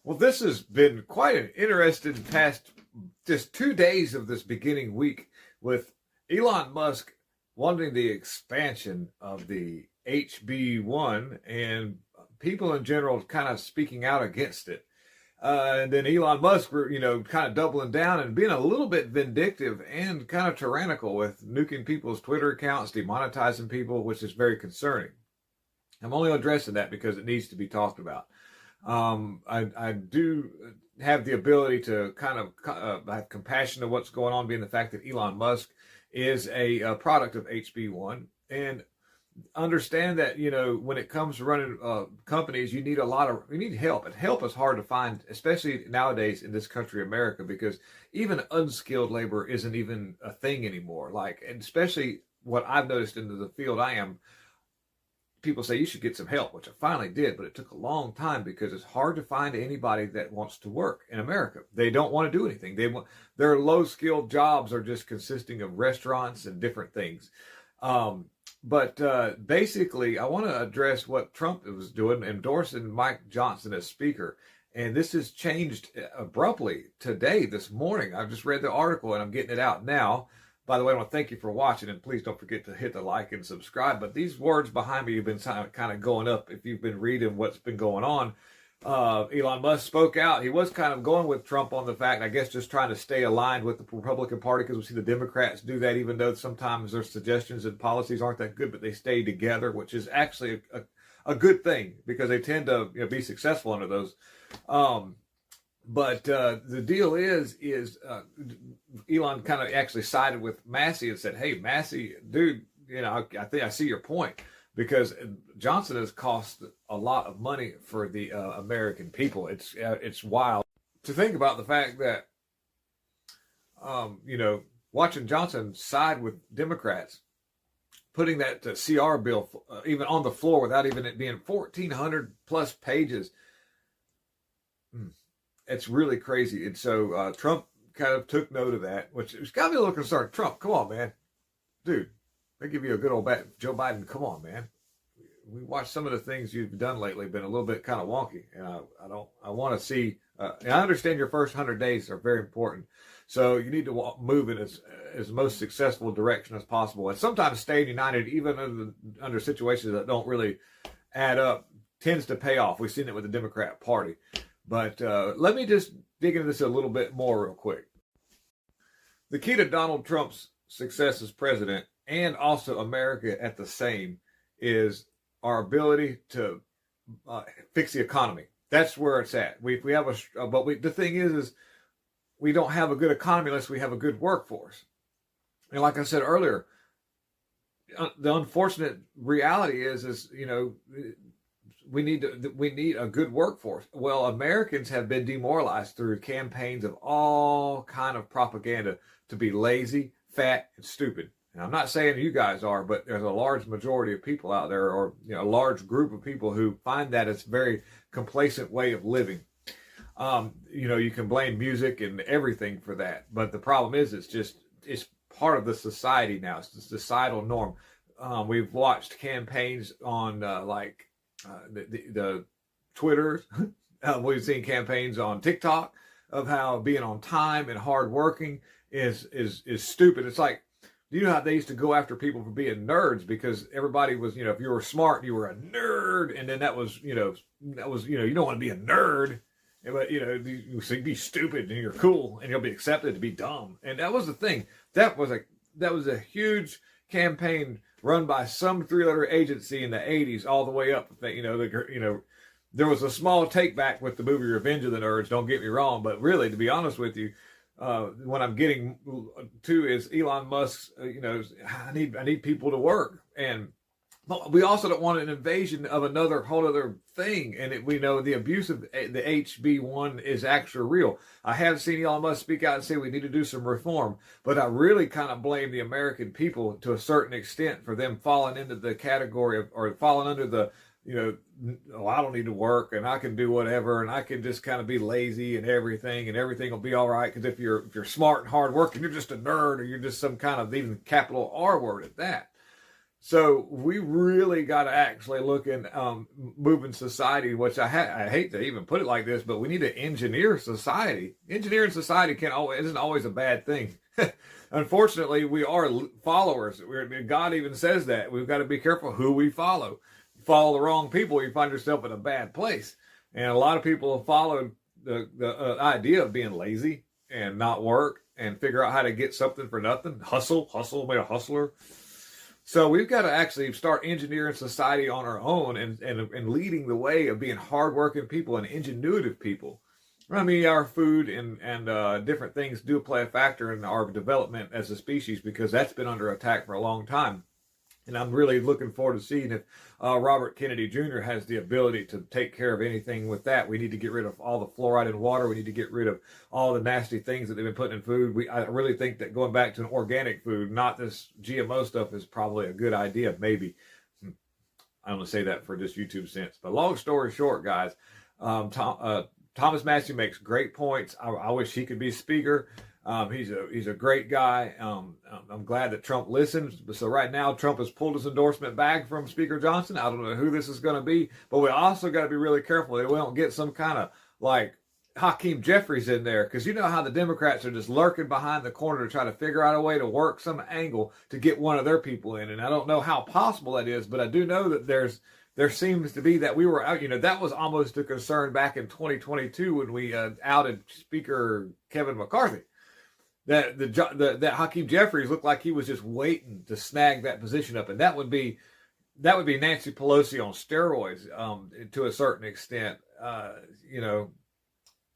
Well, this has been quite an interesting past just 2 days of this beginning week with Elon Musk wanting the expansion of the HB1 and people in general kind of speaking out against it. And then Elon Musk, kind of doubling down and being a little bit vindictive and kind of tyrannical with nuking people's Twitter accounts, demonetizing people, which is very concerning. I'm only addressing that because it needs to be talked about. I do have the ability to kind of have compassion to what's going on, being the fact that Elon Musk is a product of HB1, and understand that when it comes to running companies, you need help, and help is hard to find, especially nowadays in this country, America, because even unskilled labor isn't even a thing anymore. And especially what I've noticed in the field I am. People say you should get some help, which I finally did, but it took a long time because it's hard to find anybody that wants to work in America. They don't want to do anything. Their low-skilled jobs are just consisting of restaurants and different things. But basically, I want to address what Trump was doing, endorsing Mike Johnson as speaker. And this has changed abruptly today, this morning. I've just read the article and I'm getting it out now. By the way, I want to thank you for watching, and please don't forget to hit the like and subscribe. But these words behind me have been kind of going up if you've been reading what's been going on. Elon Musk spoke out. He was kind of going with Trump on the fact, I guess, just trying to stay aligned with the Republican Party, because we see the Democrats do that, even though sometimes their suggestions and policies aren't that good, but they stay together, which is actually a good thing because they tend to be successful under those. But the deal is Elon kind of actually sided with Massey and said, "Hey, Massey, dude, I think I see your point, because Johnson has cost a lot of money for the American people. It's wild to think about the fact that watching Johnson side with Democrats, putting that CR bill even on the floor without even it being 1,400 plus pages." It's really crazy. And so Trump kind of took note of that, which has got me a little concerned. Trump, come on, man. Dude, they give you a good old Joe Biden. Come on, man. We watched some of the things you've done lately, been a little bit kind of wonky. And I want to see, and I understand your first 100 days are very important. So you need to move in as most successful direction as possible. And sometimes staying united, even under situations that don't really add up, tends to pay off. We've seen it with the Democrat Party. But let me just dig into this a little bit more real quick. The key to Donald Trump's success as president, and also America at the same, is our ability to fix the economy. That's where it's at. We have the thing is we don't have a good economy unless we have a good workforce. And like I said earlier, the unfortunate reality is we need a good workforce. Well, Americans have been demoralized through campaigns of all kind of propaganda to be lazy, fat, and stupid. And I'm not saying you guys are, but there's a large majority of people out there, or a large group of people who find that it's a very complacent way of living. You can blame music and everything for that, but the problem is it's part of the society now. It's the societal norm. We've watched campaigns on the Twitter. We've seen campaigns on TikTok of how being on time and hardworking is stupid. It's like, you know how they used to go after people for being nerds, because everybody was, if you were smart, you were a nerd, and then that was you don't want to be a nerd, but you be stupid and you're cool and you'll be accepted to be dumb. And that was the thing. That was a huge campaign run by some three-letter agency in the 80s all the way up. There was a small take back with the movie Revenge of the Nerds, don't get me wrong, but really, to be honest with you, what I'm getting to is Elon Musk's, I need people to work. But we also don't want an invasion of another whole other thing. And we know the abuse of the HB1 is actually real. I have seen Elon Musk speak out and say we need to do some reform, but I really kind of blame the American people to a certain extent for them falling into the category of, or falling under the, I don't need to work and I can do whatever and I can just kind of be lazy and everything will be all right. Because if you're smart and hardworking, you're just a nerd, or you're just some kind of even capital R word at that. So we really got to actually look in moving society, which I hate to even put it like this, but we need to engineer society. Engineering society isn't always a bad thing. Unfortunately, we are followers. God even says that we've got to be careful who we follow. You follow the wrong people, you find yourself in a bad place. And a lot of people have followed the idea of being lazy and not work and figure out how to get something for nothing. Hustle, made a hustler. So we've got to actually start engineering society on our own and leading the way of being hardworking people and ingenuitive people. I mean, our food and different things do play a factor in our development as a species because that's been under attack for a long time. And I'm really looking forward to seeing if Robert Kennedy Jr. has the ability to take care of anything with that. We need to get rid of all the fluoride in water. We need to get rid of all the nasty things that they've been putting in food. I really think that going back to an organic food, not this GMO stuff, is probably a good idea. Maybe. I'm going to say that for just YouTube sense. But long story short, guys, Thomas Massey makes great points. I wish he could be speaker. He's a great guy. I'm glad that Trump listens. So right now, Trump has pulled his endorsement back from Speaker Johnson. I don't know who this is going to be, but we also got to be really careful that we don't get some kind of like Hakeem Jeffries in there, because you know how the Democrats are just lurking behind the corner to try to figure out a way to work some angle to get one of their people in. And I don't know how possible that is, but I do know that there seems to be that we were out. That was almost a concern back in 2022 when we outed Speaker Kevin McCarthy. That Hakeem Jeffries looked like he was just waiting to snag that position up, and that would be Nancy Pelosi on steroids to a certain extent.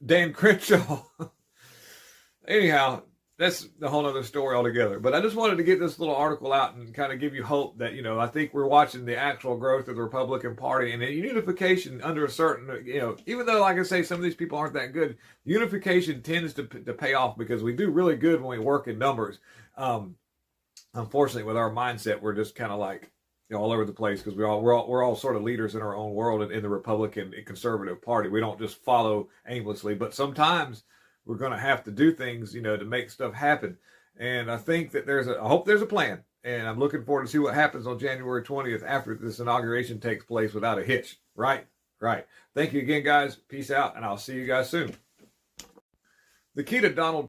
Dan Crenshaw. Anyhow, that's the whole other story altogether. But I just wanted to get this little article out and kind of give you hope that, I think we're watching the actual growth of the Republican Party and a unification under a certain, even though, like I say, some of these people aren't that good, unification tends to pay off because we do really good when we work in numbers. Unfortunately, with our mindset, we're just kind of like, all over the place because we're all sort of leaders in our own world in the Republican and Conservative Party. We don't just follow aimlessly, but sometimes we're going to have to do things, to make stuff happen. And I think that I hope there's a plan. And I'm looking forward to see what happens on January 20th after this inauguration takes place without a hitch. Right. Thank you again, guys. Peace out, and I'll see you guys soon. The key to Donald